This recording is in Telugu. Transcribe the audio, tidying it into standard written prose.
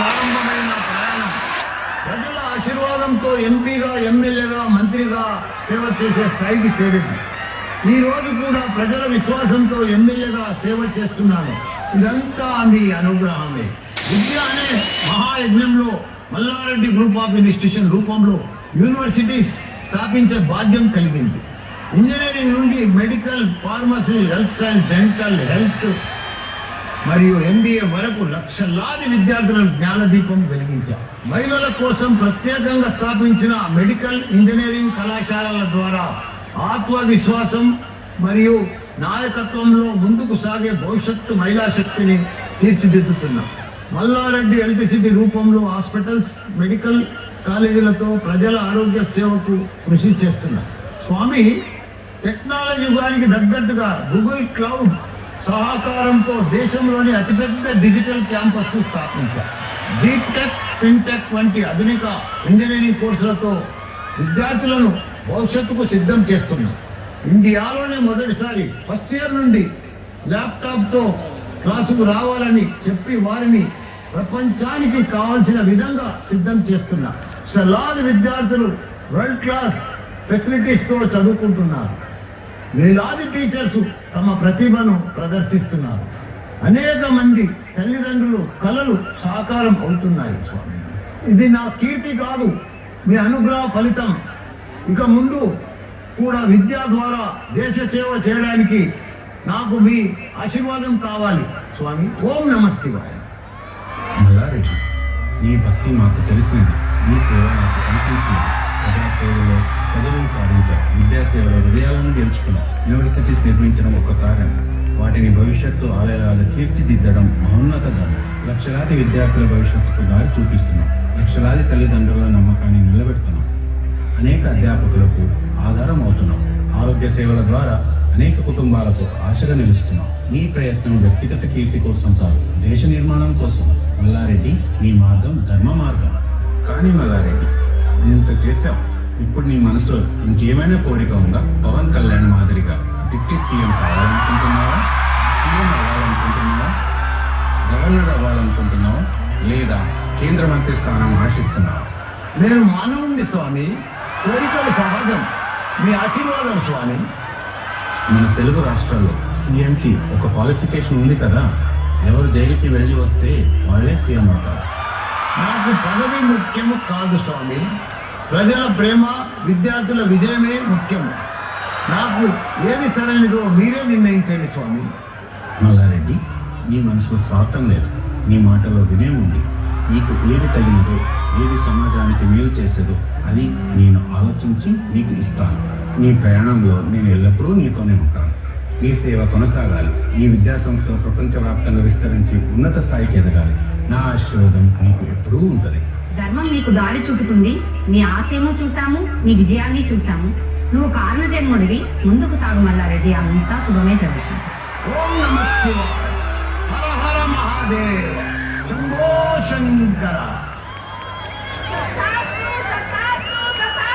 ప్రారంభమైన ప్రయాణం ప్రజల ఆశీర్వాదంతో ఎంపీగా, ఎమ్మెల్యేగా, మంత్రిగా సేవ చేసే స్థాయికి చేరింది. ఈ రోజు కూడా ప్రజల విశ్వాసంతో ఎమ్మెల్యేగా సేవ చేస్తున్నాను. ఇదంతా మీ అనుగ్రహమే. విద్య అనే మహాయజ్ఞంలో మల్లారెడ్డి గ్రూప్ ఆఫ్ ఇన్స్టిట్యూషన్ రూపంలో యూనివర్సిటీస్ స్థాపించే భాగ్యం కలిగింది. ఇంజనీరింగ్ నుండి medical, pharmacy, health science, dental, health మరియు MBA వరకు లక్షలాది విద్యార్థులను జ్ఞానదీపం వెలిగించారు. మహిళల కోసం ప్రత్యేకంగా స్థాపించిన మెడికల్, ఇంజనీరింగ్ కళాశాలల ద్వారా ఆత్మవిశ్వాసం మరియు నాయకత్వంలో ముందుకు సాగే భవిష్యత్తు మహిళా శక్తిని తీర్చిదిద్దుతున్నాం. మల్లారెడ్డి హెల్త్ సిటీ రూపంలో హాస్పిటల్స్, మెడికల్ కాలేజీలతో ప్రజల ఆరోగ్య సేవకు కృషి చేస్తున్నాం. స్వామి, టెక్నాలజీ యుగానికి తగ్గట్టుగా గూగుల్ క్లౌడ్ సహకారంతో దేశంలోని అతిపెద్ద డిజిటల్ క్యాంపస్ను స్థాపించారు. డీప్ టెక్, ఫిన్టెక్ వంటి ఆధునిక ఇంజనీరింగ్ కోర్సులతో విద్యార్థులను భవిష్యత్తుకు సిద్ధం చేస్తున్నాం. ఇండియాలోనే మొదటిసారి ఫస్ట్ ఇయర్ నుండి ల్యాప్టాప్తో క్లాసుకు రావాలని చెప్పి వారిని ప్రపంచానికి కావాల్సిన విధంగా సిద్ధం చేస్తున్నాం. లక్షలాది విద్యార్థులు వరల్డ్ క్లాస్ ఫెసిలిటీస్తో చదువుకుంటున్నారు. వేలాది టీచర్స్ తమ ప్రతిభను ప్రదర్శిస్తున్నారు. అనేక మంది తల్లిదండ్రులు కలలు సాకారం అవుతున్నాయి. స్వామి, ఇది నా కీర్తి కాదు, మీ అనుగ్రహ ఫలితం. ఇక ముందు కూడా విద్య ద్వారా దేశ సేవ చేయడానికి నాకు మీ ఆశీర్వాదం కావాలి. స్వామి, ఓం నమః శివాయ. మల్లారెడ్డి, నీ భక్తి మాకు తెలిసినది, నీ సేవ నాకు కనిపించినది. ప్రజాసేవలో పదవులు సాధించావు, విద్యాసేవలో హృదయాలను గెలుచుకున్నావు. యూనివర్సిటీస్ నిర్మించడం ఒక కార్యం, వాటిని భవిష్యత్తు ఆలయాలు తీర్చిదిద్దడం మహోన్నత ధర్మం. లక్షలాది విద్యార్థుల భవిష్యత్తుకు దారి చూపిస్తున్నావు. లక్షలాది తల్లిదండ్రుల నమ్మకాన్ని నిలబెడుతున్నావు. అనేక అధ్యాపకులకు ఆధారం అవుతున్నావు. ఆరోగ్య సేవల ద్వారా అనేక కుటుంబాలకు ఆశగా నిలుస్తున్నావు. నీ ప్రయత్నం వ్యక్తిగత కీర్తి కోసం కాదు, దేశ నిర్మాణం కోసం. మల్లారెడ్డి, నీ మార్గం ధర్మ మార్గం. కానీ మల్లారెడ్డి, ఇంత చేశావు, ఇప్పుడు నీ మనసులో ఇంకేమైనా కోరిక ఉందా? పవన్ కళ్యాణ్ మాదిరిగా డిప్యూటీ సీఎం కావాలనుకుంటున్నావా? సీఎం అవ్వాలనుకుంటున్నావా? గవర్నర్ అవ్వాలనుకుంటున్నావా? లేదా కేంద్ర మంత్రి స్థానం ఆశిస్తున్నావా? నేను మానవుణ్ణి స్వామి, కోరికలు సహజం. మీ ఆశీర్వాదం స్వామి. మన తెలుగు రాష్ట్రాల్లో సీఎంకి ఒక క్వాలిఫికేషన్ ఉంది కదా, ఎవరు జైలుకి వెళ్ళి వస్తే వాళ్ళే సీఎం అవుతారు. నాకు పదవి ముఖ్యము కాదు స్వామి, ప్రజల ప్రేమ, విద్యార్థుల విజయమే ముఖ్యము. నాకు ఏది సరైనదో మీరే నిర్ణయించండి స్వామి. మల్లారెడ్డి, నీ మనసులో స్వార్థం లేదు, నీ మాటలో వినయం ఉంది. నీకు ఏది తగినదో, ఏది సమాజానికి మేలు చేసేదో అది నేను ఆలోచించి నీకు ఇస్తాను. నీ ప్రయాణంలో నేను ఎల్లప్పుడూ నీతోనే ఉంటాను. నీ సేవ కొనసాగాలి. నీ విద్యా సంస్థలు ప్రపంచవ్యాప్తంగా విస్తరించి ఉన్నత స్థాయికి ఎదగాలి. నా ఆశీర్వాదం నీకు ఎప్పుడూ ఉంటుంది. ధర్మం నీకు దారి చూపుతుంది. నీ ఆశయము చూసాము, నీ విజయాన్ని చూసాము. నువ్వు కారణ జన్ముడివి. ముందుకు సాగు మల్లారెడ్డి, అంతా శుభమే జరుగుతుంది. ఓం నమః శివాయ. హర హర మహాదేవ. శంభో శంకర.